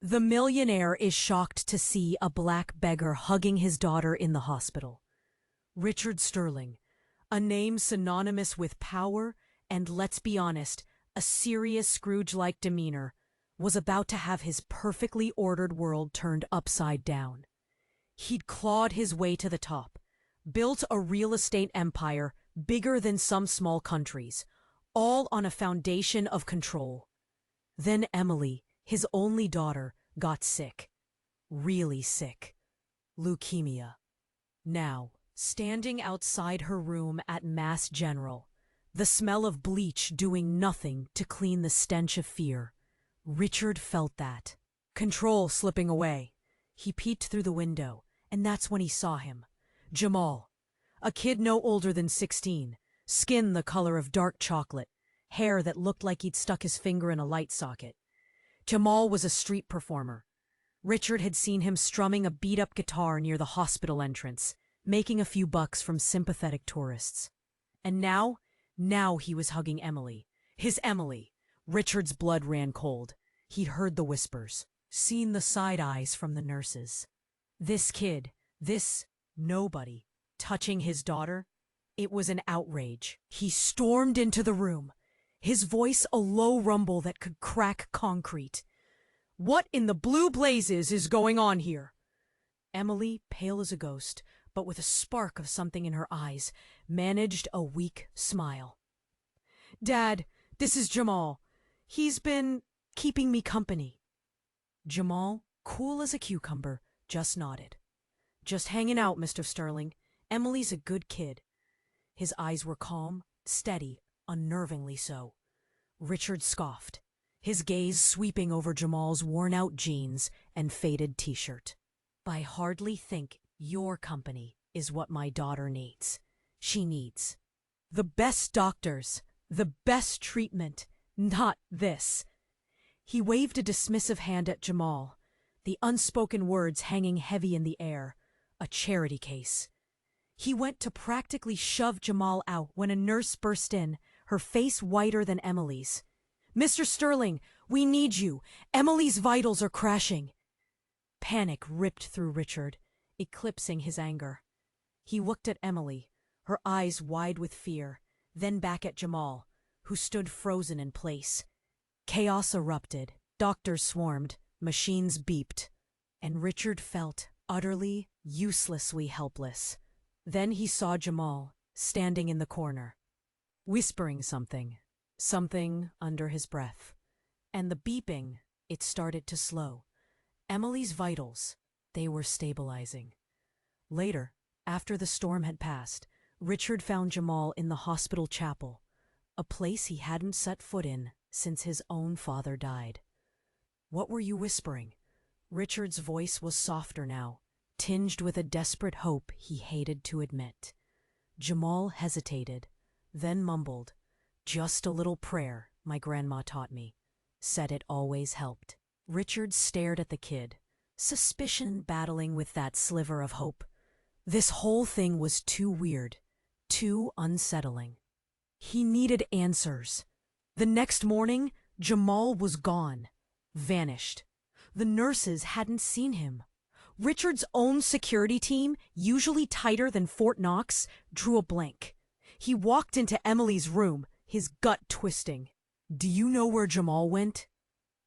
The millionaire is shocked to see a black beggar hugging his daughter in the hospital. Richard Sterling, a name synonymous with power and, let's be honest, a serious Scrooge-like demeanor, was about to have his perfectly ordered world turned upside down. He'd clawed his way to the top, built a real estate empire bigger than some small countries, all on a foundation of control. Then Emily, his only daughter, got sick. Really sick. Leukemia. Now, standing outside her room at Mass General, the smell of bleach doing nothing to clean the stench of fear, Richard felt that. Control slipping away. He peeked through the window, and that's when he saw him. Jamal. A kid no older than 16, skin the color of dark chocolate, hair that looked like he'd stuck his finger in a light socket. Jamal was a street performer. Richard had seen him strumming a beat-up guitar near the hospital entrance, making a few bucks from sympathetic tourists. And now he was hugging Emily. His Emily. Richard's blood ran cold. He'd heard the whispers, seen the side eyes from the nurses. This kid, this nobody, touching his daughter, it was an outrage. He stormed into the room, his voice a low rumble that could crack concrete. What in the blue blazes is going on here? Emily, pale as a ghost, but with a spark of something in her eyes, managed a weak smile. Dad, this is Jamal. He's been keeping me company. Jamal, cool as a cucumber, just nodded. Just hanging out, Mr. Sterling. Emily's a good kid. His eyes were calm, steady, unnervingly so. Richard scoffed, his gaze sweeping over Jamal's worn-out jeans and faded t-shirt. I hardly think your company is what my daughter needs. She needs the best doctors, the best treatment, not this. He waved a dismissive hand at Jamal, the unspoken words hanging heavy in the air. A charity case. He went to practically shove Jamal out when a nurse burst in, her face whiter than Emily's. Mr. Sterling, we need you. Emily's vitals are crashing. Panic ripped through Richard, eclipsing his anger. He looked at Emily, her eyes wide with fear, then back at Jamal, who stood frozen in place. Chaos erupted, doctors swarmed, machines beeped, and Richard felt utterly, uselessly helpless. Then he saw Jamal, standing in the corner, whispering something under his breath. And the beeping, it started to slow. Emily's vitals, they were stabilizing. Later, after the storm had passed, Richard found Jamal in the hospital chapel, a place he hadn't set foot in since his own father died. What were you whispering? Richard's voice was softer now, tinged with a desperate hope he hated to admit. Jamal hesitated, then mumbled, "Just a little prayer my grandma taught me. Said it always helped." Richard stared at the kid, suspicion battling with that sliver of hope. This whole thing was too weird, too unsettling. He needed answers. The next morning, Jamal was gone, vanished. The nurses hadn't seen him. Richard's own security team, usually tighter than Fort Knox, drew a blank. He walked into Emily's room, his gut twisting. "Do you know where Jamal went?"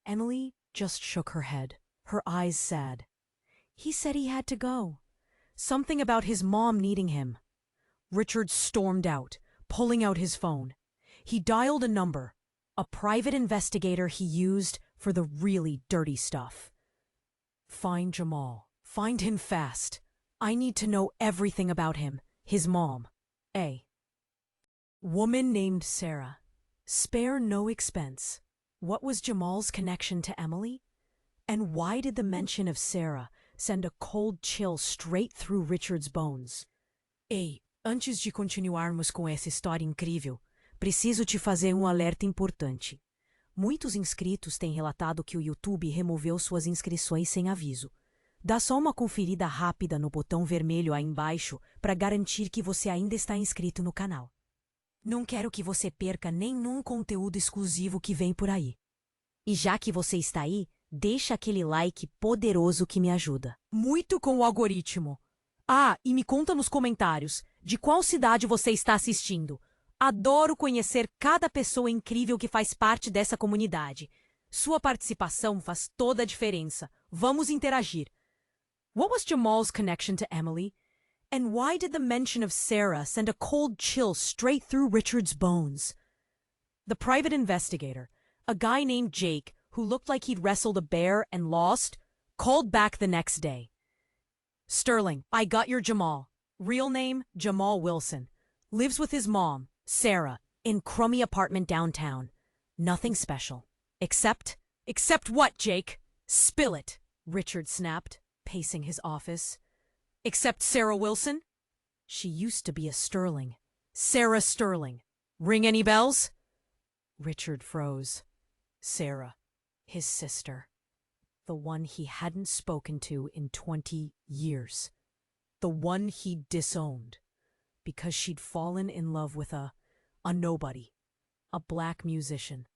Emily just shook her head, her eyes sad. "He said he had to go. Something about his mom needing him." Richard stormed out, pulling out his phone. He dialed a number, a private investigator he used for the really dirty stuff. "Find Jamal. Find him fast. I need to know everything about him, his mom. A woman named Sarah. Spare no expense." What was Jamal's connection to Emily? And why did the mention of Sarah send a cold chill straight through Richard's bones? "Ei, antes de continuarmos com essa história incrível, preciso te fazer alerta importante. Muitos inscritos têm relatado que o YouTube removeu suas inscrições sem aviso. Dá só uma conferida rápida no botão vermelho aí embaixo para garantir que você ainda está inscrito no canal. Não quero que você perca nenhum conteúdo exclusivo que vem por aí. E já que você está aí, deixa aquele like poderoso que me ajuda. Muito com o algoritmo. Ah, e me conta nos comentários de qual cidade você está assistindo. Adoro conhecer cada pessoa incrível que faz parte dessa comunidade. Sua participação faz toda a diferença. Vamos interagir. What was Jamal's connection to Emily? And why did the mention of Sarah send a cold chill straight through Richard's bones? The private investigator, a guy named Jake who looked like he'd wrestled a bear and lost, called back the next day. Sterling, I got your Jamal. Real name, Jamal Wilson. Lives with his mom, Sarah, In crummy apartment downtown. Nothing special. Except Except what, Jake? Spill it, Richard snapped, pacing his office. Except Sarah Wilson? she used to be a Sterling. Sarah Sterling. Ring any bells? Richard froze. Sarah, his sister. The one he hadn't spoken to in 20 years. The one he disowned. Because she'd fallen in love with a nobody. A black musician.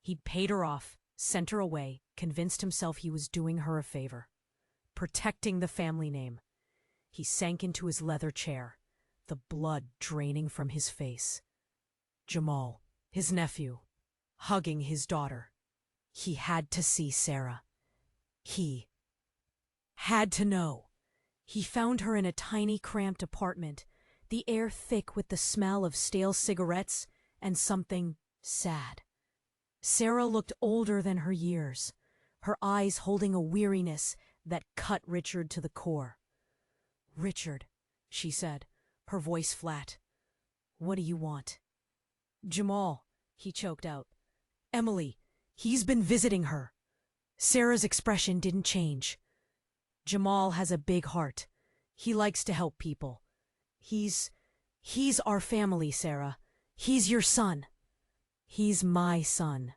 He'd paid her off, sent her away, convinced himself he was doing her a favor. Protecting the family name. He sank into his leather chair, the blood draining from his face. Jamal, his nephew, hugging his daughter. He had to see Sarah. He had to know. He found her in a tiny, cramped apartment, the air thick with the smell of stale cigarettes and something sad. Sarah looked older than her years, her eyes holding a weariness that cut Richard to the core. "Richard," she said, her voice flat. "What do you want?" "Jamal," he choked out. "Emily, he's been visiting her." Sarah's expression didn't change. "Jamal has a big heart. He likes to help people. He's our family, Sarah. He's your son. He's my son."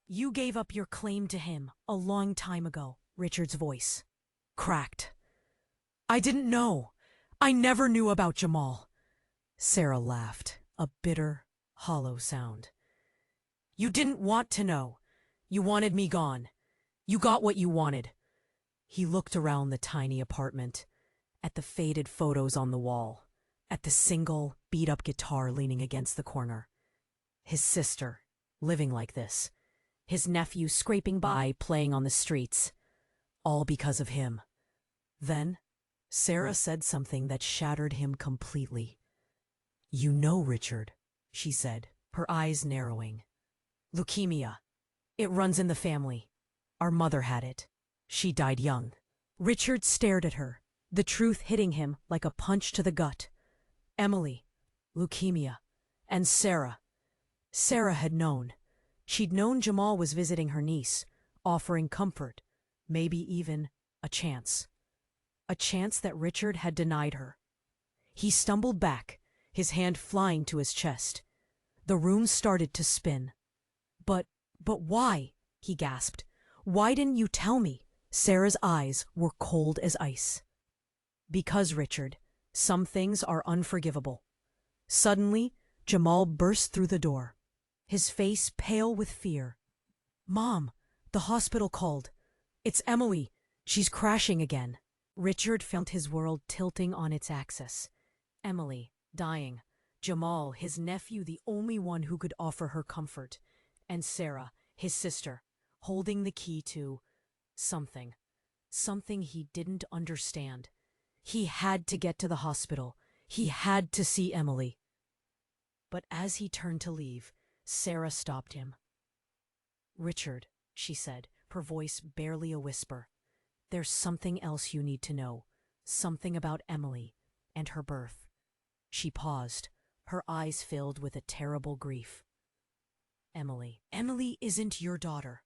"You gave up your claim to him a long time ago," Richard's voice cracked. "I didn't know. I never knew about Jamal." Sarah laughed, a bitter, hollow sound. "You didn't want to know. You wanted me gone. You got what you wanted." He looked around the tiny apartment, at the faded photos on the wall, at the single, beat-up guitar leaning against the corner. His sister, living like this. His nephew scraping by, playing on the streets. All because of him. Then, Sarah said something that shattered him completely. "You know, Richard," she said, her eyes narrowing. "Leukemia. It runs in the family. Our mother had it. She died young." Richard stared at her, the truth hitting him like a punch to the gut. Emily, leukemia, and Sarah. Sarah had known. She'd known Jamal was visiting her niece, offering comfort, maybe even a chance. A chance that Richard had denied her. He stumbled back, his hand flying to his chest. The room started to spin. But why?" he gasped. "Why didn't you tell me?" Sarah's eyes were cold as ice. "Because, Richard, some things are unforgivable." Suddenly, Jamal burst through the door, his face pale with fear. "Mom, the hospital called. It's Emily. She's crashing again." Richard felt his world tilting on its axis. Emily, dying. Jamal, his nephew, the only one who could offer her comfort. And Sarah, his sister, holding the key to something. Something he didn't understand. He had to get to the hospital. He had to see Emily. But as he turned to leave, Sarah stopped him. "Richard," she said, her voice barely a whisper, "there's something else you need to know. Something about Emily and her birth." She paused, her eyes filled with a terrible grief. Emily isn't your daughter."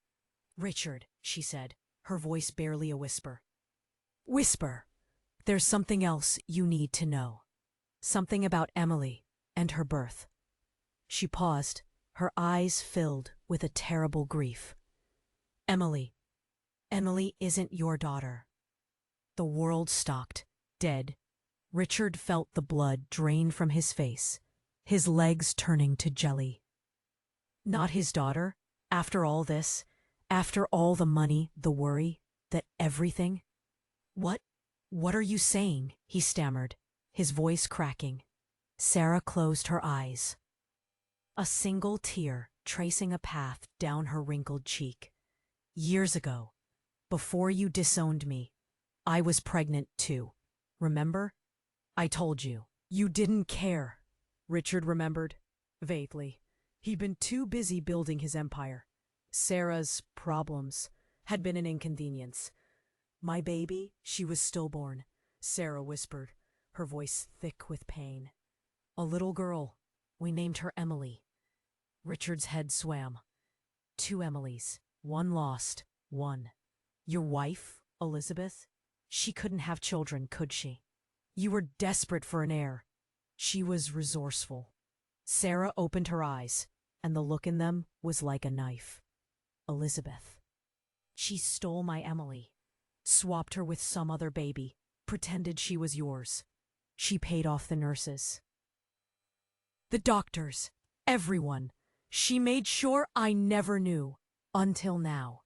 "Richard," she said, her voice barely a whisper. "Whisper. There's something else you need to know. Something about Emily and her birth." She paused, her eyes filled with a terrible grief. Emily isn't your daughter." The world stopped, dead. Richard felt the blood drain from his face, his legs turning to jelly. Not his daughter, after all this, After all the money, the worry, that everything? What? What are you saying? He stammered, his voice cracking. Sarah closed her eyes. A single tear tracing a path down her wrinkled cheek. Years ago, before you disowned me, I was pregnant too. Remember? I told you. You didn't care. Richard remembered, vaguely. He'd been too busy building his empire. Sarah's problems had been an inconvenience. My baby, she was stillborn, Sarah whispered, her voice thick with pain. A little girl. We named her Emily. Richard's head swam. 2 Emilys. One lost, one. Your wife, Elizabeth? She couldn't have children, could she? You were desperate for an heir. She was resourceful. Sarah opened her eyes, and the look in them was like a knife. Elizabeth. She stole my Emily, swapped her with some other baby, pretended she was yours. She paid off the nurses, the doctors, everyone. She made sure I never knew, until now.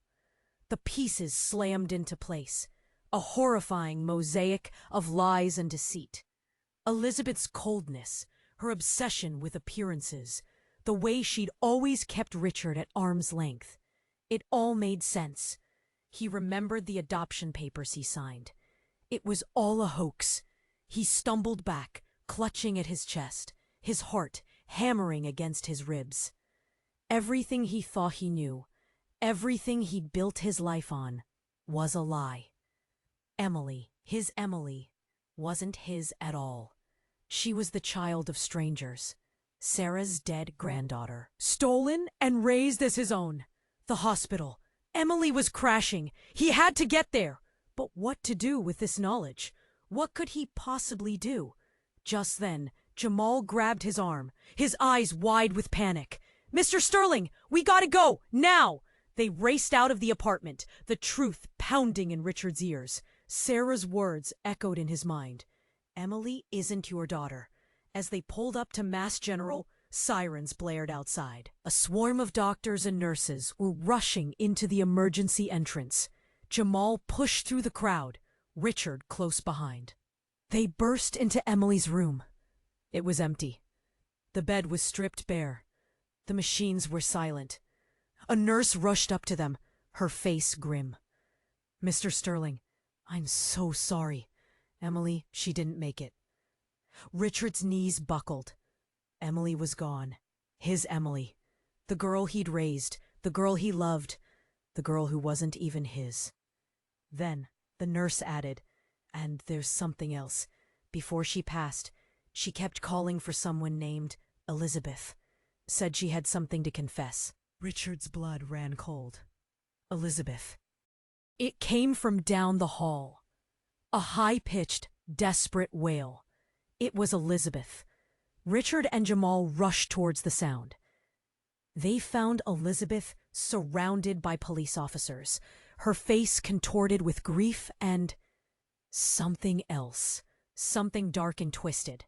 The pieces slammed into place, a horrifying mosaic of lies and deceit. Elizabeth's coldness, her obsession with appearances, the way she'd always kept Richard at arm's length. It all made sense. He remembered the adoption papers he signed. It was all a hoax. He stumbled back, clutching at his chest, his heart hammering against his ribs. Everything he thought he knew, everything he'd built his life on, was a lie. Emily, his Emily, wasn't his at all. She was the child of strangers, Sarah's dead granddaughter, stolen and raised as his own. The hospital. Emily was crashing. He had to get there. But what to do with this knowledge? What could he possibly do? Just then, Jamal grabbed his arm, his eyes wide with panic. "Mr. Sterling, we gotta go, now!" They raced out of the apartment, the truth pounding in Richard's ears. Sarah's words echoed in his mind. "Emily isn't your daughter." As they pulled up to Mass General, sirens blared outside. A swarm of doctors and nurses were rushing into the emergency entrance. Jamal pushed through the crowd, Richard close behind. They burst into Emily's room. It was empty. The bed was stripped bare. The machines were silent. A nurse rushed up to them, her face grim. "Mr. Sterling, I'm so sorry. Emily, she didn't make it." Richard's knees buckled. Emily was gone. His Emily. The girl he'd raised, the girl he loved, the girl who wasn't even his. Then the nurse added, "And there's something else. Before she passed, she kept calling for someone named Elizabeth. Said she had something to confess." Richard's blood ran cold. Elizabeth. It came from down the hall. A high-pitched, desperate wail. It was Elizabeth. Richard and Jamal rushed towards the sound. They found Elizabeth surrounded by police officers, her face contorted with grief and something else, something dark and twisted.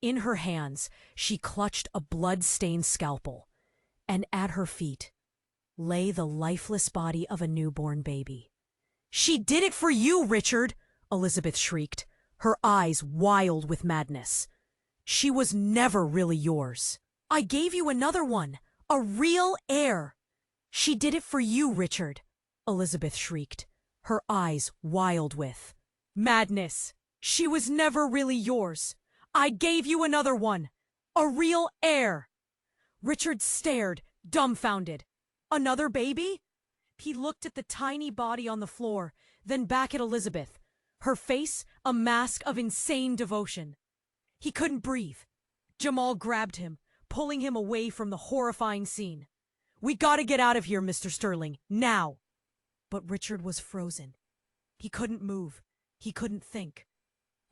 In her hands, she clutched a blood-stained scalpel, and at her feet lay the lifeless body of a newborn baby. "She did it for you, Richard!" Elizabeth shrieked, her eyes wild with madness. "She was never really yours. I gave you another one, a real heir." "She did it for you, Richard," Elizabeth shrieked, her eyes wild with madness. "She was never really yours. I gave you another one, a real heir." Richard stared, dumbfounded. "Another baby?" He looked at the tiny body on the floor, then back at Elizabeth, her face a mask of insane devotion. He couldn't breathe. Jamal grabbed him, pulling him away from the horrifying scene. "We gotta get out of here, Mr. Sterling, now!" But Richard was frozen. He couldn't move. He couldn't think.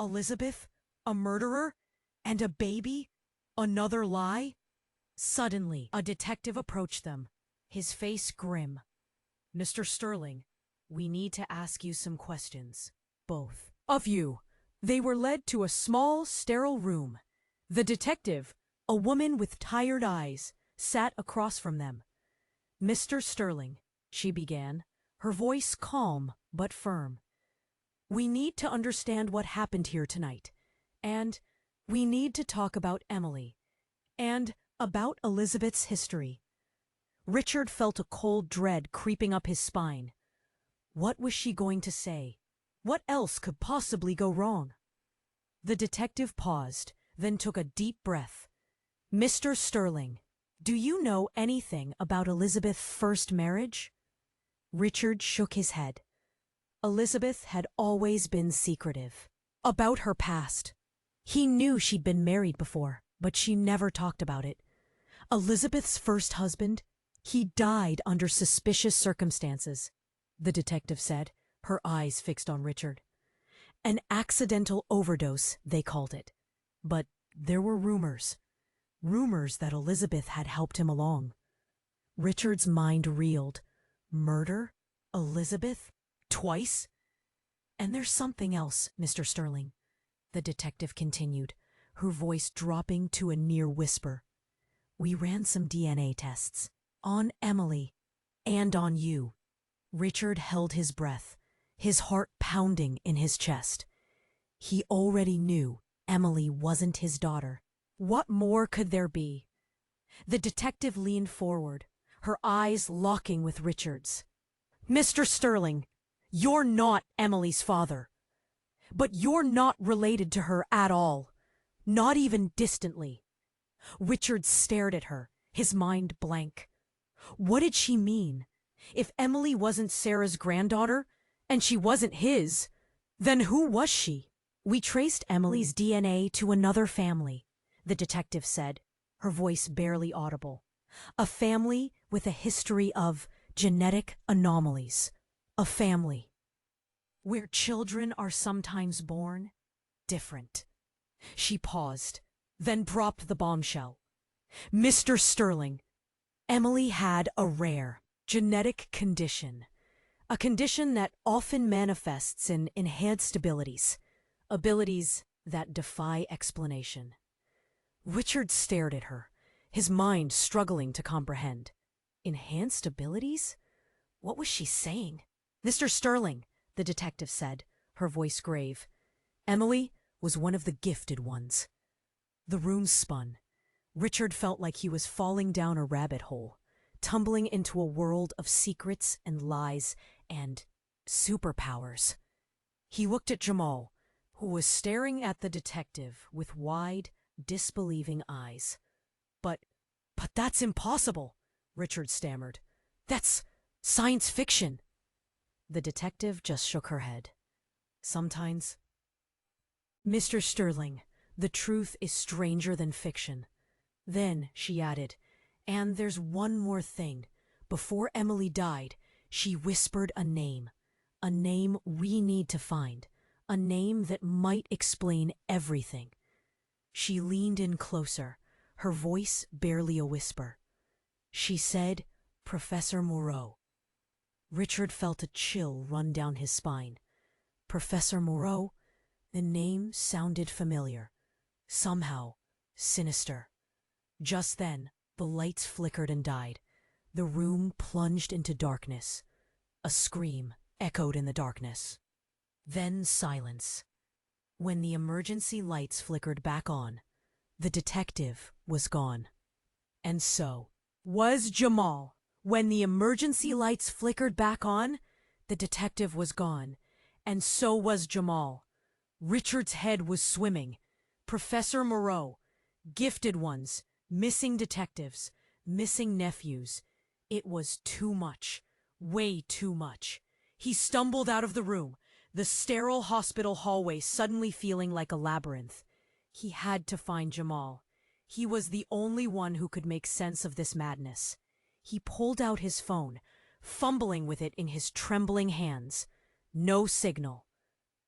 Elizabeth? A murderer? And a baby? Another lie? Suddenly, a detective approached them, his face grim. "Mr. Sterling, we need to ask you some questions. Both of you." They were led to a small, sterile room. The detective, a woman with tired eyes, sat across from them. "Mr. Sterling, she began, her voice calm but firm. "We need to understand what happened here tonight. And we need to talk about Emily. And about Elizabeth's history." Richard felt a cold dread creeping up his spine. What was she going to say? What else could possibly go wrong? The detective paused, then took a deep breath. "Mr. Sterling, do you know anything about Elizabeth's first marriage?" Richard shook his head. Elizabeth had always been secretive about her past. He knew she'd been married before, but she never talked about it. Elizabeth's first husband, he died under suspicious circumstances, the detective said, her eyes fixed on Richard. An accidental overdose, they called it. But there were rumors that Elizabeth had helped him along. Richard's mind reeled. Murder? Elizabeth? Twice? "And there's something else, Mr. Sterling," the detective continued, her voice dropping to a near whisper. "We ran some DNA tests on Emily and on you." Richard held his breath, his heart pounding in his chest. He already knew Emily wasn't his daughter. What more could there be? The detective leaned forward, her eyes locking with Richard's. "Mr. Sterling, you're not Emily's father. But you're not related to her at all, not even distantly." Richard stared at her, his mind blank. What did she mean? If Emily wasn't Sarah's granddaughter, and she wasn't his, then who was she? "We traced Emily's DNA to another family," the detective said, her voice barely audible. "A family with a history of genetic anomalies. A family where children are sometimes born different." She paused, then dropped the bombshell. "Mr. Sterling, Emily had a rare genetic condition. A condition that often manifests in enhanced abilities that defy explanation." Richard stared at her, his mind struggling to comprehend. Enhanced abilities? What was she saying? "Mr. Sterling," the detective said, her voice grave, "Emily was one of the gifted ones." The room spun. Richard felt like he was falling down a rabbit hole, tumbling into a world of secrets and lies and superpowers. He looked at Jamal, who was staring at the detective with wide, disbelieving eyes. But that's impossible," Richard stammered. "That's science fiction." The detective just shook her head. "Sometimes, Mr. Sterling, the truth is stranger than fiction." Then she added, "And there's one more thing. Before Emily died, she whispered a name we need to find, a name that might explain everything." She leaned in closer, her voice barely a whisper. She said, "Professor Moreau." Richard felt a chill run down his spine. Professor Moreau? The name sounded familiar. Somehow sinister. Just then, the lights flickered and died. The room plunged into darkness. A scream echoed in the darkness. Then silence. When the emergency lights flickered back on, the detective was gone. And so was Jamal. When the emergency lights flickered back on, the detective was gone. And so was Jamal. Richard's head was swimming. Professor Moreau, gifted ones, missing detectives, missing nephews. It was too much. Way too much. He stumbled out of the room, the sterile hospital hallway suddenly feeling like a labyrinth. He had to find Jamal. He was the only one who could make sense of this madness. He pulled out his phone, fumbling with it in his trembling hands. No signal.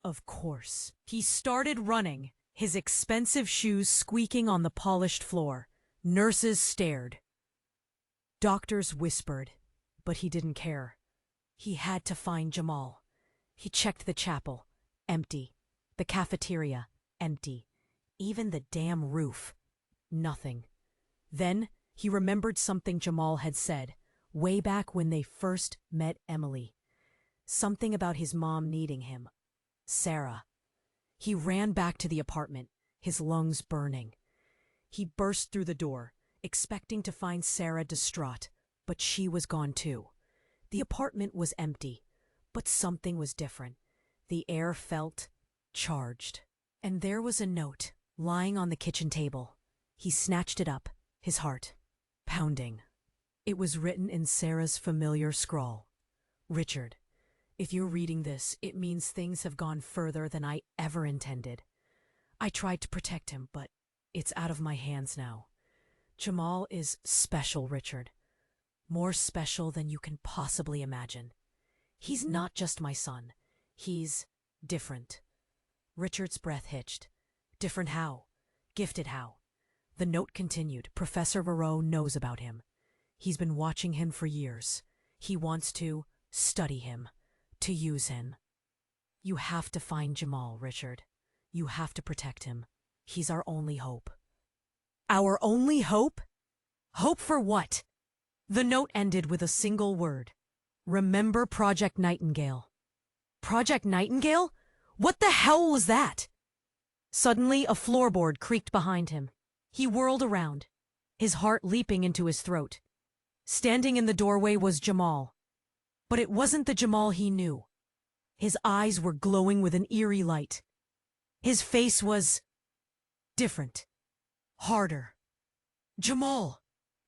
Of course. He started running, his expensive shoes squeaking on the polished floor. Nurses stared. Doctors whispered, but he didn't care. He had to find Jamal. He checked the chapel. Empty. The cafeteria. Empty. Even the damn roof. Nothing. Then he remembered something Jamal had said. way back when they first met Emily. Something about his mom needing him. Sarah. He ran back to the apartment, his lungs burning. He burst through the door, expecting to find Sarah distraught, but she was gone too. The apartment was empty, but something was different. The air felt charged. And there was a note lying on the kitchen table. He snatched it up, his heart pounding. It was written in Sarah's familiar scrawl. Richard, if you're reading this, it means things have gone further than I ever intended. I tried to protect him, but it's out of my hands now. Jamal is special, Richard. More special than you can possibly imagine. He's not just my son. He's different. Richard's breath hitched. Different how? Gifted how? The note continued. Professor Moreau knows about him. He's been watching him for years. He wants to study him, to use him. You have to find Jamal, Richard. You have to protect him. He's our only hope. Our only hope? Hope for what? The note ended with a single word. Remember Project Nightingale. Project Nightingale? What the hell was that? Suddenly, a floorboard creaked behind him. He whirled around, his heart leaping into his throat. Standing in the doorway was Jamal. But it wasn't the Jamal he knew. His eyes were glowing with an eerie light. His face was different, harder. Jamal,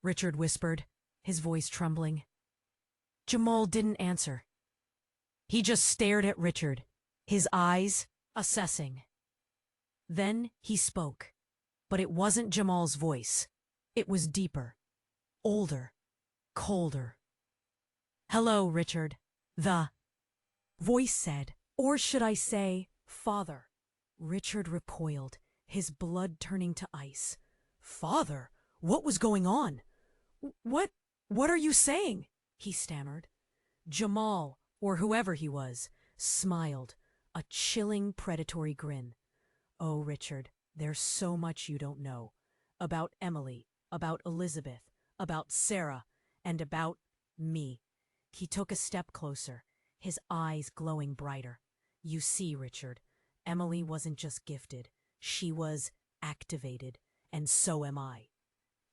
Richard whispered, his voice trembling. Jamal didn't answer. He just stared at Richard, his eyes assessing. Then he spoke, but it wasn't Jamal's voice. It was deeper, older, colder. Hello, Richard, the voice said, or should I say, father. Richard recoiled, his blood turning to ice. Father? What was going on? What are you saying? He stammered. Jamal, or whoever he was, smiled, a chilling predatory grin. Oh, Richard, there's so much you don't know. About Emily, about Elizabeth, about Sarah, and about me. He took a step closer, his eyes glowing brighter. You see, Richard, Emily wasn't just gifted. She was activated, and so am I.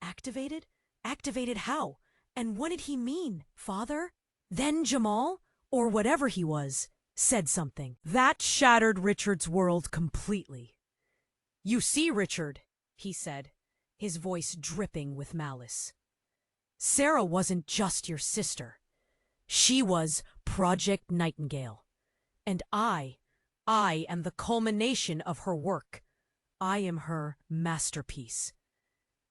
Activated? Activated how? And what did he mean, father? Then Jamal, or whatever he was, said something. That shattered Richard's world completely. You see, Richard, he said, his voice dripping with malice. Sarah wasn't just your sister. She was Project Nightingale. And I am the culmination of her work. I am her masterpiece.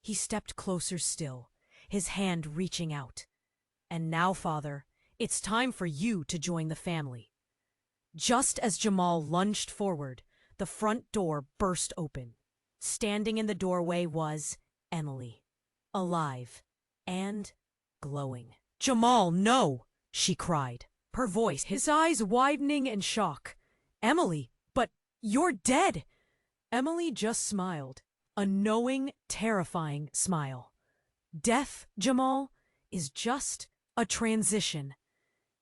He stepped closer still, his hand reaching out. And now, father, it's time for you to join the family. Just as Jamal lunged forward, the front door burst open. Standing in the doorway was Emily, alive and glowing. Jamal, no, she cried, her voice, his eyes widening in shock. Emily, but you're dead. Emily just smiled, a knowing, terrifying smile. Death, Jamal, is just a transition.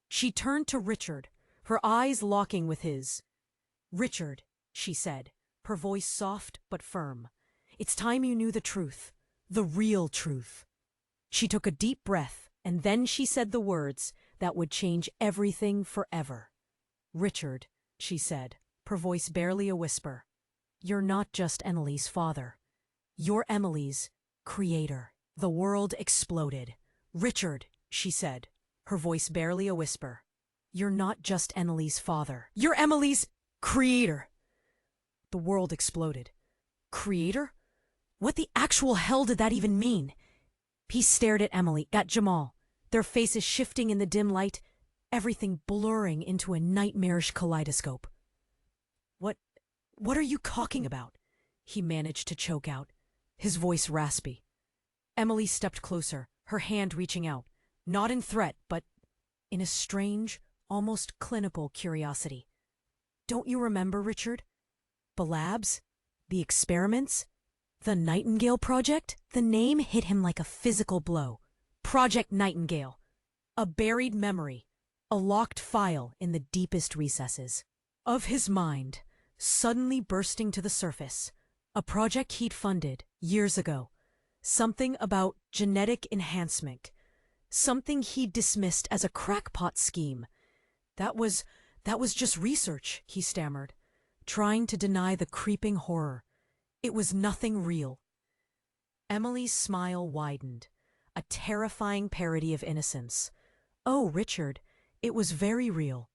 She turned to Richard, her eyes locking with his. Richard, she said, her voice soft but firm. It's time you knew the truth, the real truth. She took a deep breath, and then she said the words that would change everything forever. Richard, she said, her voice barely a whisper. You're not just Emily's father. You're Emily's creator. The world exploded. Richard, she said, her voice barely a whisper. You're not just Emily's father. You're Emily's creator. The world exploded. Creator? What the actual hell did that even mean? He stared at Emily, at Jamal, their faces shifting in the dim light, everything blurring into a nightmarish kaleidoscope. What are you talking about? He managed to choke out, his voice raspy. Emily stepped closer, her hand reaching out, not in threat, but in a strange, almost clinical curiosity. Don't you remember, Richard? The labs? The experiments? The Nightingale Project? The name hit him like a physical blow. Project Nightingale. A buried memory, a locked file in the deepest recesses of his mind, suddenly bursting to the surface. A project he'd funded years ago. Something about genetic enhancement. Something he'd dismissed as a crackpot scheme. That was just research, he stammered, trying to deny the creeping horror. It was nothing real. Emily's smile widened, a terrifying parody of innocence. Oh, Richard, it was very real.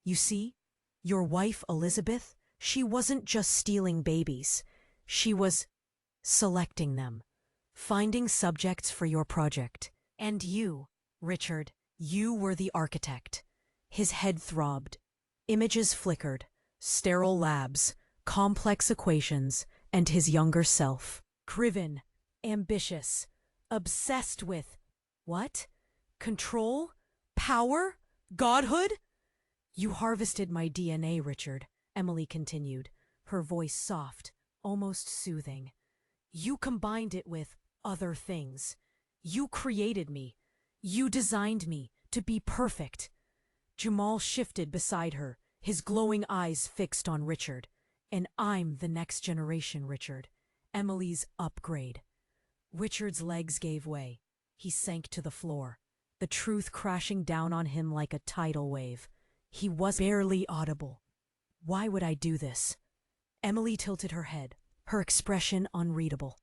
You see, your wife, Elizabeth, she wasn't just stealing babies. She was selecting them, finding subjects for your project. And you, Richard, you were the architect. His head throbbed. Images flickered. Sterile labs, complex equations, and his younger self. Driven, ambitious, obsessed with what? Control? Power? Godhood? You harvested my DNA, Richard, Emily continued, her voice soft, almost soothing. You combined it with other things. You created me. You designed me to be perfect. Jamal shifted beside her, his glowing eyes fixed on Richard. And I'm the next generation, Richard. Emily's upgrade. Richard's legs gave way. He sank to the floor, the truth crashing down on him like a tidal wave. He was barely audible. Why would I do this? Emily tilted her head, her expression unreadable.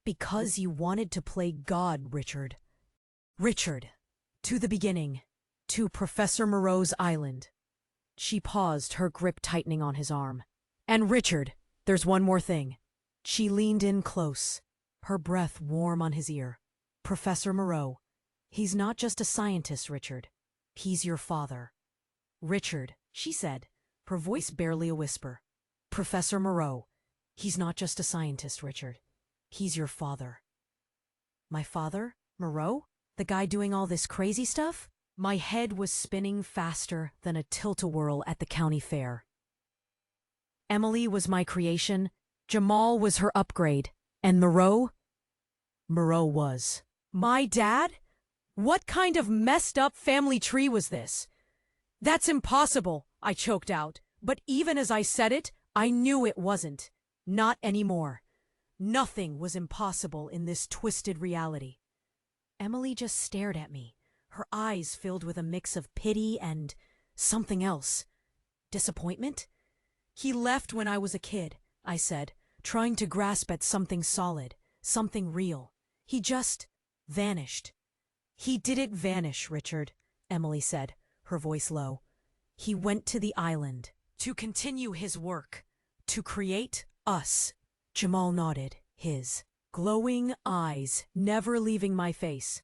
Because you wanted to play God, Richard. Richard, to the beginning, to Professor Moreau's island. She paused, her grip tightening on his arm. And Richard, there's one more thing. She leaned in close, her breath warm on his ear. Professor Moreau, he's not just a scientist, Richard. He's your father. Richard, she said, her voice barely a whisper. Professor Moreau, he's not just a scientist, Richard. He's your father. My father? Moreau? The guy doing all this crazy stuff? My head was spinning faster than a tilt-a-whirl at the county fair. Emily was my creation, Jamal was her upgrade, and Moreau was my dad? What kind of messed up family tree was this? That's impossible, I choked out, but even as I said it, I knew it wasn't. Not anymore. Nothing was impossible in this twisted reality. Emily just stared at me, her eyes filled with a mix of pity and something else. Disappointment? He left when I was a kid, I said, trying to grasp at something solid, something real. He just vanished. He didn't vanish, Richard, Emily said, her voice low. He went to the island to continue his work, to create us. Jamal nodded, his glowing eyes never leaving my face.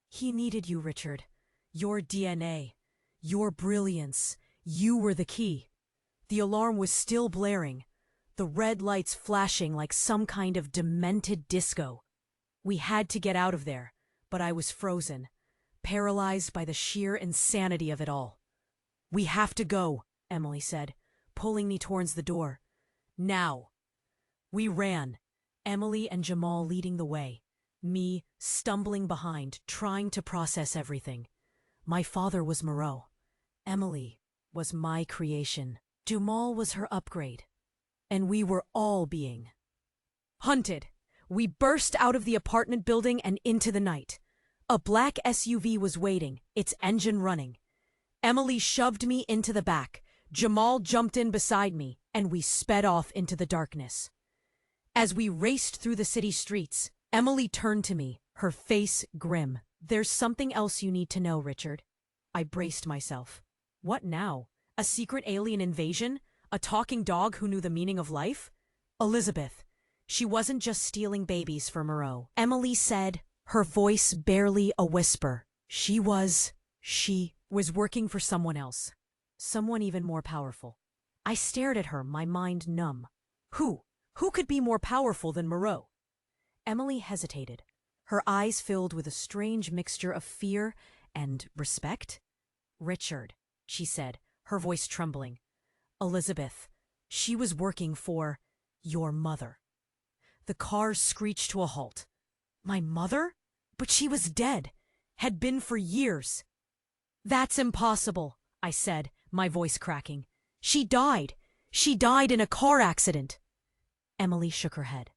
He needed you, Richard. Your DNA, your brilliance, you were the key. The alarm was still blaring, the red lights flashing like some kind of demented disco. We had to get out of there, but I was frozen, paralyzed by the sheer insanity of it all. We have to go, Emily said, pulling me towards the door. Now. We ran, Emily and Jamal leading the way, me stumbling behind, trying to process everything. My father was Moreau. Emily was my creation. Jamal was her upgrade. And we were all being hunted. We burst out of the apartment building and into the night. A black SUV was waiting, its engine running. Emily shoved me into the back. Jamal jumped in beside me, and we sped off into the darkness. As we raced through the city streets, Emily turned to me, her face grim. There's something else you need to know, Richard. I braced myself. What now? A secret alien invasion? A talking dog who knew the meaning of life? Elizabeth. She wasn't just stealing babies for Moreau. Emily said, her voice barely a whisper. She was working for someone else. Someone even more powerful. I stared at her, my mind numb. Who? Who could be more powerful than Moreau? Emily hesitated, her eyes filled with a strange mixture of fear and respect. Richard, she said, her voice trembling. Elizabeth, she was working for your mother. The car screeched to a halt. My mother? But she was dead. Had been for years. That's impossible, I said, my voice cracking. She died. She died in a car accident. Emily shook her head,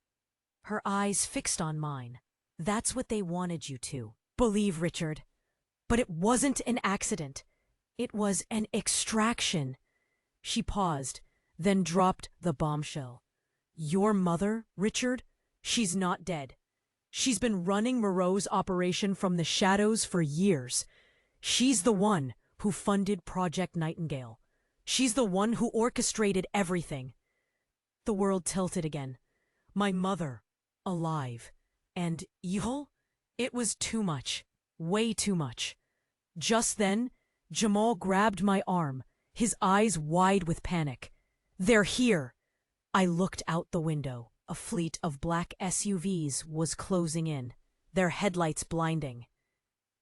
her eyes fixed on mine. That's what they wanted you to believe, Richard. But it wasn't an accident. It was an extraction. She paused, then dropped the bombshell. Your mother, Richard? She's not dead. She's been running Moreau's operation from the shadows for years. She's the one who funded Project Nightingale. She's the one who orchestrated everything. The world tilted again. My mother, alive. And evil? It was too much. Way too much. Just then, Jamal grabbed my arm, his eyes wide with panic. They're here. I looked out the window. A fleet of black SUVs was closing in, their headlights blinding.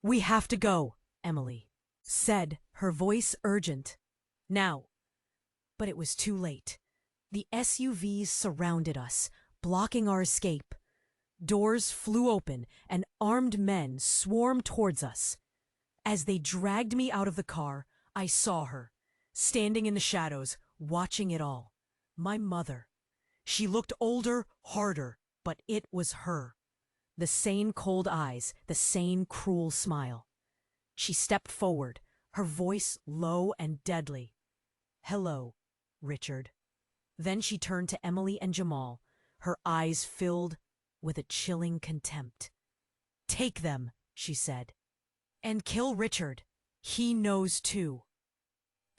We have to go, Emily said, her voice urgent. Now. But it was too late. The SUVs surrounded us, blocking our escape. Doors flew open and armed men swarmed towards us. As they dragged me out of the car, I saw her, standing in the shadows, watching it all. My mother. She looked older, harder, but it was her. The same cold eyes, the same cruel smile. She stepped forward, her voice low and deadly. Hello, Richard. Then she turned to Emily and Jamal, her eyes filled with a chilling contempt. Take them, she said, and kill Richard. He knows too.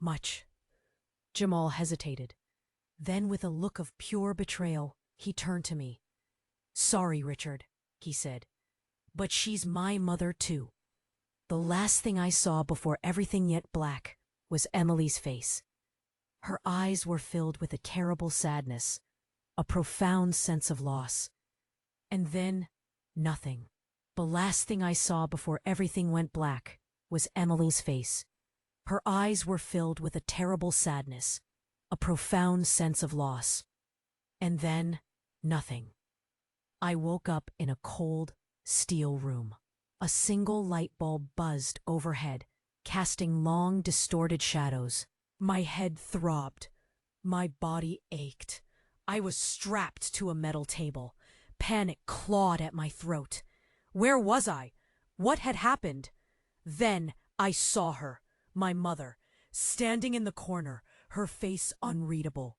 Much. Jamal hesitated. Then, with a look of pure betrayal, he turned to me. Sorry, Richard, he said, but she's my mother too. The last thing I saw before everything went black was Emily's face. Her eyes were filled with a terrible sadness, a profound sense of loss. And then, nothing. The last thing I saw before everything went black was Emily's face. Her eyes were filled with a terrible sadness, a profound sense of loss. And then, nothing. I woke up in a cold, steel room. A single light bulb buzzed overhead, casting long, distorted shadows. My head throbbed. My body ached. I was strapped to a metal table. Panic clawed at my throat. Where was I? What had happened? Then I saw her, my mother, standing in the corner, her face unreadable.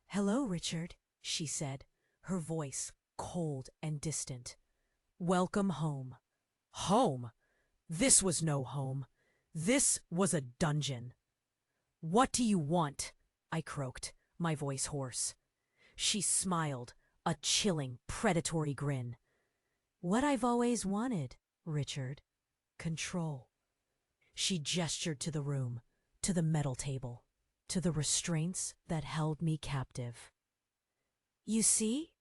Hello, Richard, she said, her voice cold and distant. Welcome home. Home? This was no home. This was a dungeon. What do you want? I croaked, my voice hoarse. She smiled, a chilling, predatory grin. What I've always wanted, Richard. Control. She gestured to the room, to the metal table, to the restraints that held me captive. You see?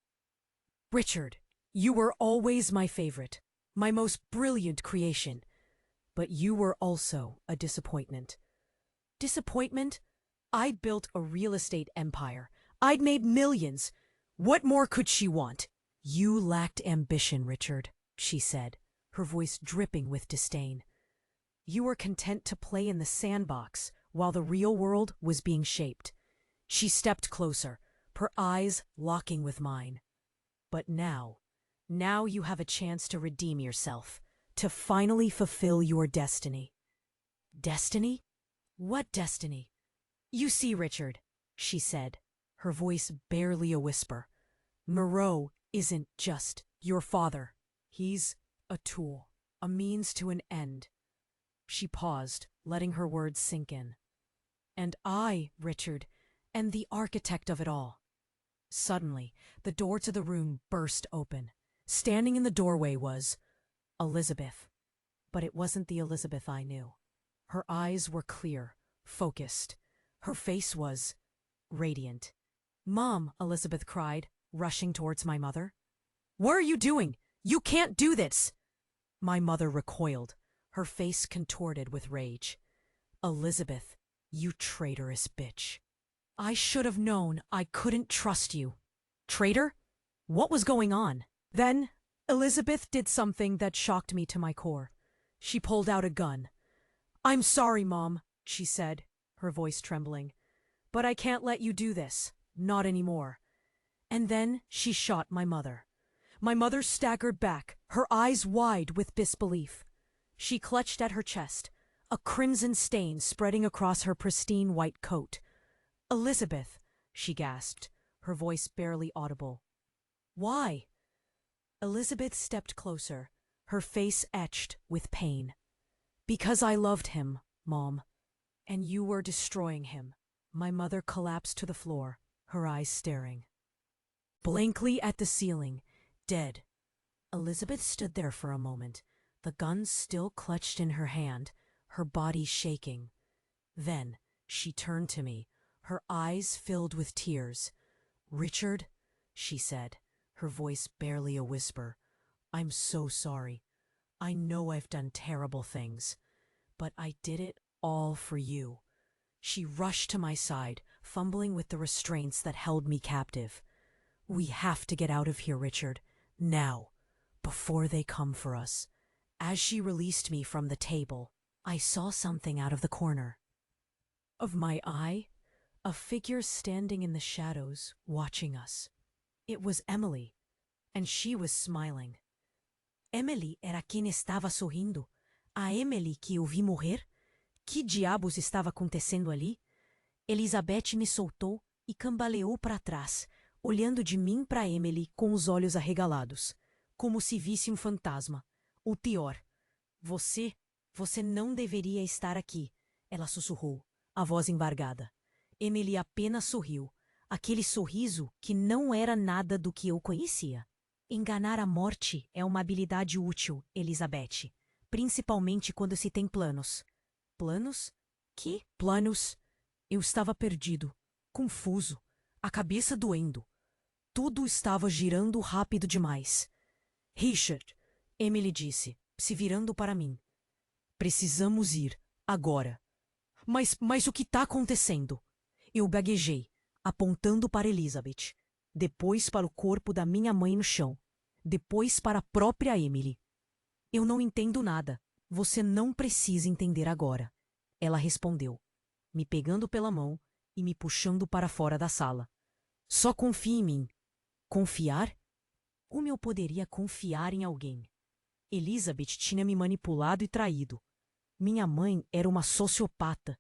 Richard, you were always my favorite, my most brilliant creation. But you were also a disappointment. Disappointment? I'd built a real estate empire. I'd made millions. What more could she want? You lacked ambition, Richard, she said, her voice dripping with disdain. You were content to play in the sandbox while the real world was being shaped. She stepped closer, her eyes locking with mine. But now you have a chance to redeem yourself, to finally fulfill your destiny. Destiny? What destiny? You see, Richard, she said, her voice barely a whisper. Moreau isn't just your father. He's a tool, a means to an end. She paused, letting her words sink in. And I, Richard, am the architect of it all. Suddenly, the door to the room burst open. Standing in the doorway was Elizabeth. But it wasn't the Elizabeth I knew. Her eyes were clear, focused. Her face was radiant. Mom, Elizabeth cried, rushing towards my mother. What are you doing? You can't do this! My mother recoiled, her face contorted with rage. Elizabeth, you traitorous bitch. I should have known I couldn't trust you. Traitor? What was going on? Then, Elizabeth did something that shocked me to my core. She pulled out a gun. I'm sorry, Mom, she said, her voice trembling. But I can't let you do this. Not anymore. And then she shot my mother. My mother staggered back, her eyes wide with disbelief. She clutched at her chest, a crimson stain spreading across her pristine white coat. Elizabeth, she gasped, her voice barely audible. Why? Elizabeth stepped closer, her face etched with pain. Because I loved him, Mom, and you were destroying him. My mother collapsed to the floor, her eyes staring blankly at the ceiling, dead. Elizabeth stood there for a moment, the gun still clutched in her hand, her body shaking. Then she turned to me, her eyes filled with tears. Richard, she said, her voice barely a whisper, I'm so sorry. I know I've done terrible things, but I did it all for you. She rushed to my side, fumbling with the restraints that held me captive. We have to get out of here, Richard, now, before they come for us. As she released me from the table, I saw something out of the corner of my eye, a figure standing in the shadows, watching us. It was Emily, and she was smiling. Emily era quem estava sorrindo. A Emily que eu vi morrer? Que diabos estava acontecendo ali? Elizabeth me soltou e cambaleou para trás, olhando de mim para Emily com os olhos arregalados, como se visse um fantasma. O pior, você não deveria estar aqui, ela sussurrou, a voz embargada. Emily apenas sorriu, aquele sorriso que não era nada do que eu conhecia. Enganar a morte é uma habilidade útil, Elizabeth, principalmente quando se tem planos. Planos? Que planos? Eu estava perdido, confuso, a cabeça doendo. Tudo estava girando rápido demais. Richard, Emily disse, se virando para mim. Precisamos ir, agora. Mas o que está acontecendo? Eu gaguejei, apontando para Elizabeth, depois para o corpo da minha mãe no chão, depois para a própria Emily. Eu não entendo nada. Você não precisa entender agora. Ela respondeu, me pegando pela mão e me puxando para fora da sala. Só confie em mim. Confiar? Como eu poderia confiar em alguém? Elizabeth tinha me manipulado e traído. Minha mãe era uma sociopata.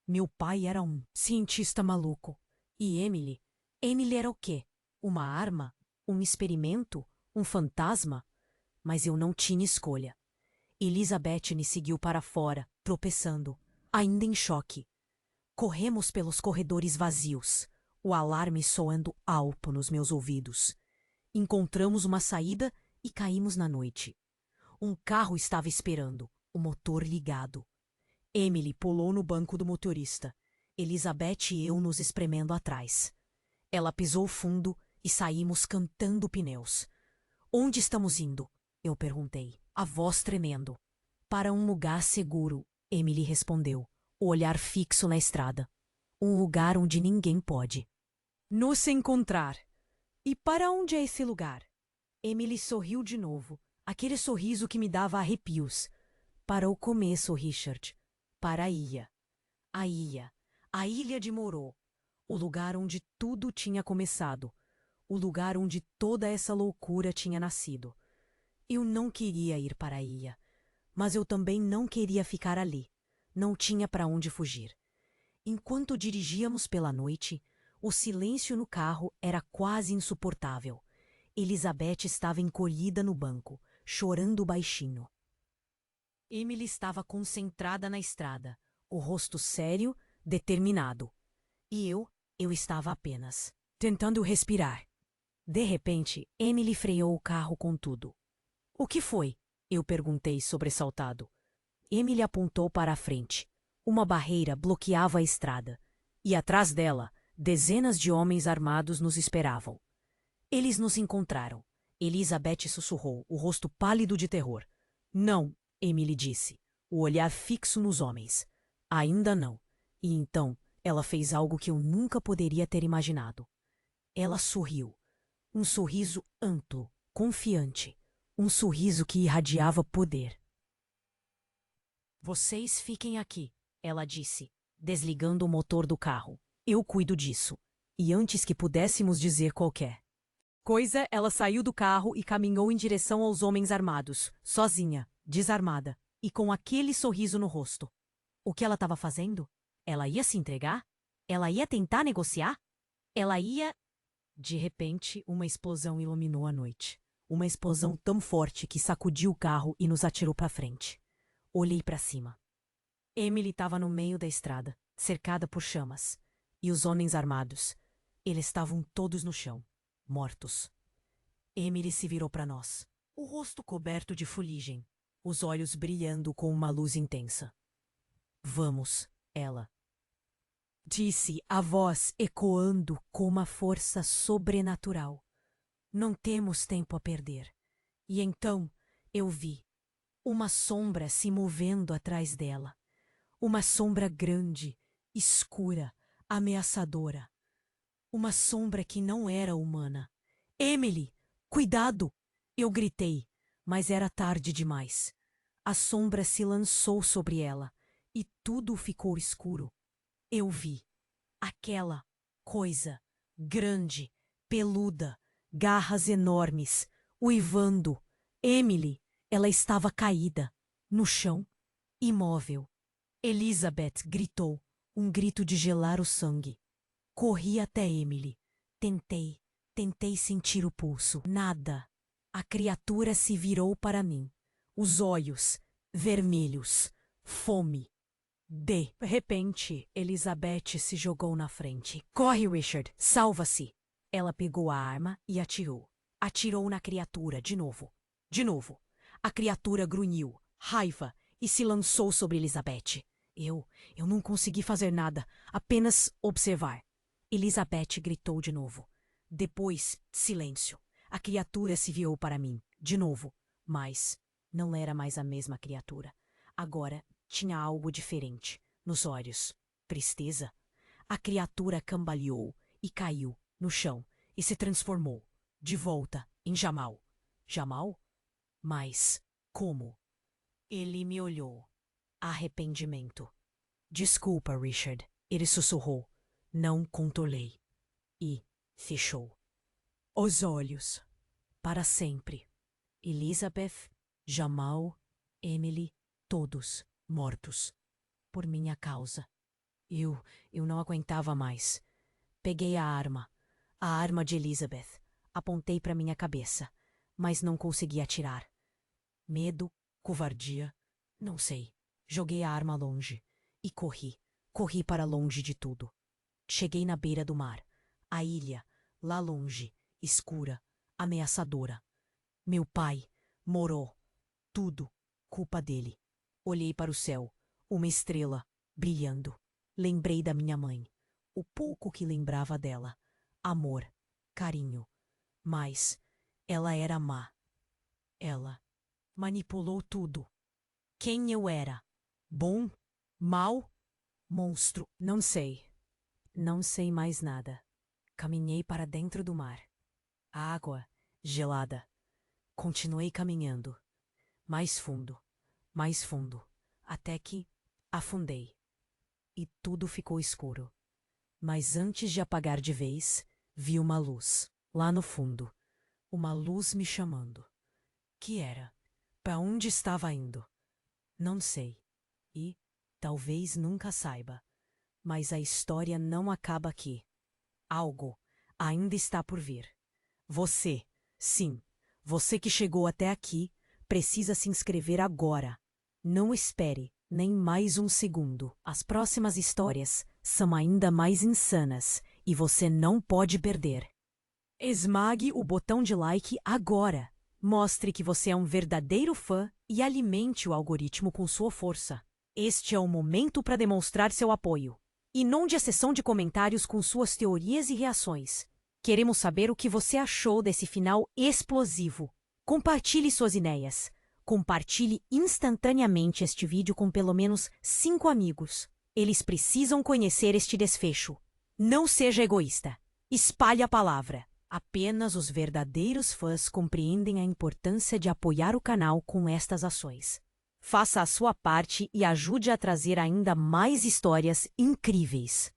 Meu pai era um cientista maluco. E Emily? Emily era o quê? Uma arma? Um experimento? Um fantasma? Mas eu não tinha escolha. Elizabeth me seguiu para fora, tropeçando, ainda em choque. Corremos pelos corredores vazios, o alarme soando alto nos meus ouvidos. Encontramos uma saída e caímos na noite. Um carro estava esperando, o motor ligado. Emily pulou no banco do motorista. Elizabeth e eu nos espremendo atrás. Ela pisou fundo e saímos cantando pneus. Onde estamos indo? Eu perguntei, a voz tremendo. Para um lugar seguro, Emily respondeu, o olhar fixo na estrada. Um lugar onde ninguém pode nos encontrar. E para onde é esse lugar? Emily sorriu de novo, aquele sorriso que me dava arrepios. Para o começo, Richard. Para a ilha. A ilha. A ilha de Moreau. O lugar onde tudo tinha começado. O lugar onde toda essa loucura tinha nascido. Eu não queria ir para a ilha, mas eu também não queria ficar ali. Não tinha para onde fugir. Enquanto dirigíamos pela noite, o silêncio no carro era quase insuportável. Elizabeth estava encolhida no banco, chorando baixinho. Emily estava concentrada na estrada, o rosto sério, determinado. E eu estava apenas tentando respirar. De repente, Emily freou o carro com tudo. O que foi? Eu perguntei, sobressaltado. Emily apontou para a frente. Uma barreira bloqueava a estrada. E atrás dela, dezenas de homens armados nos esperavam. Eles nos encontraram. Elizabeth sussurrou, o rosto pálido de terror. Não, Emily disse, o olhar fixo nos homens. Ainda não. E então, ela fez algo que eu nunca poderia ter imaginado. Ela sorriu. Um sorriso amplo, confiante. Um sorriso que irradiava poder. Vocês fiquem aqui, ela disse, desligando o motor do carro. Eu cuido disso. E antes que pudéssemos dizer qualquer coisa, ela saiu do carro e caminhou em direção aos homens armados, sozinha, desarmada, e com aquele sorriso no rosto. O que ela estava fazendo? Ela ia se entregar? Ela ia tentar negociar? Ela ia... De repente, uma explosão iluminou a noite. Uma explosão tão forte que sacudiu o carro e nos atirou para frente. Olhei para cima. Emily estava no meio da estrada, cercada por chamas. E os homens armados. Eles estavam todos no chão, mortos. Emily se virou para nós, o rosto coberto de fuligem, os olhos brilhando com uma luz intensa. Vamos, ela disse, a voz ecoando com uma força sobrenatural. Não temos tempo a perder. E então eu vi uma sombra se movendo atrás dela. Uma sombra grande, escura, ameaçadora. Uma sombra que não era humana. Emily, cuidado! Eu gritei, mas era tarde demais. A sombra se lançou sobre ela e tudo ficou escuro. Eu vi aquela coisa grande, peluda, garras enormes, uivando. Emily, ela estava caída, no chão, imóvel. Elizabeth gritou, um grito de gelar o sangue. Corri até Emily. Tentei sentir o pulso. Nada. A criatura se virou para mim. Os olhos vermelhos. Fome. De repente, Elizabeth se jogou na frente. Corre, Richard, salva-se. Ela pegou a arma e atirou. Atirou na criatura de novo. De novo. A criatura grunhiu, raiva, e se lançou sobre Elizabeth. Eu não consegui fazer nada, apenas observar. Elizabeth gritou de novo. Depois, silêncio. A criatura se virou para mim, de novo. Mas não era mais a mesma criatura. Agora tinha algo diferente nos olhos. Tristeza. A criatura cambaleou e caiu no chão e se transformou, de volta, em Jamal. Jamal? Mas como? Ele me olhou. Arrependimento. Desculpa, Richard. Ele sussurrou. Não controlei. E fechou os olhos. Para sempre. Elizabeth, Jamal, Emily, todos mortos. Por minha causa. Eu não aguentava mais. Peguei a arma de Elizabeth. Apontei para minha cabeça, mas não consegui atirar. Medo, covardia, não sei. Joguei a arma longe e corri para longe de tudo. Cheguei na beira do mar, a ilha, lá longe, escura, ameaçadora. Meu pai, Moreau, tudo, culpa dele. Olhei para o céu, uma estrela, brilhando. Lembrei da minha mãe, o pouco que lembrava dela. Amor, carinho. Mas ela era má. Ela manipulou tudo. Quem eu era? Bom? Mal? Monstro? Não sei. Não sei mais nada. Caminhei para dentro do mar. A água, gelada. Continuei caminhando. Mais fundo, até que afundei. E tudo ficou escuro. Mas antes de apagar de vez, vi uma luz, lá no fundo. Uma luz me chamando. Que era? Para onde estava indo? Não sei. E talvez nunca saiba. Mas a história não acaba aqui. Algo ainda está por vir. Você, sim, você que chegou até aqui, precisa se inscrever agora. Não espere nem mais um segundo. As próximas histórias são ainda mais insanas e você não pode perder. Esmague o botão de like agora. Mostre que você é um verdadeiro fã e alimente o algoritmo com sua força. Este é o momento para demonstrar seu apoio. Inunde a seção de comentários com suas teorias e reações. Queremos saber o que você achou desse final explosivo. Compartilhe suas ideias. Compartilhe instantaneamente este vídeo com pelo menos 5 amigos. Eles precisam conhecer este desfecho. Não seja egoísta. Espalhe a palavra. Apenas os verdadeiros fãs compreendem a importância de apoiar o canal com estas ações. Faça a sua parte e ajude a trazer ainda mais histórias incríveis.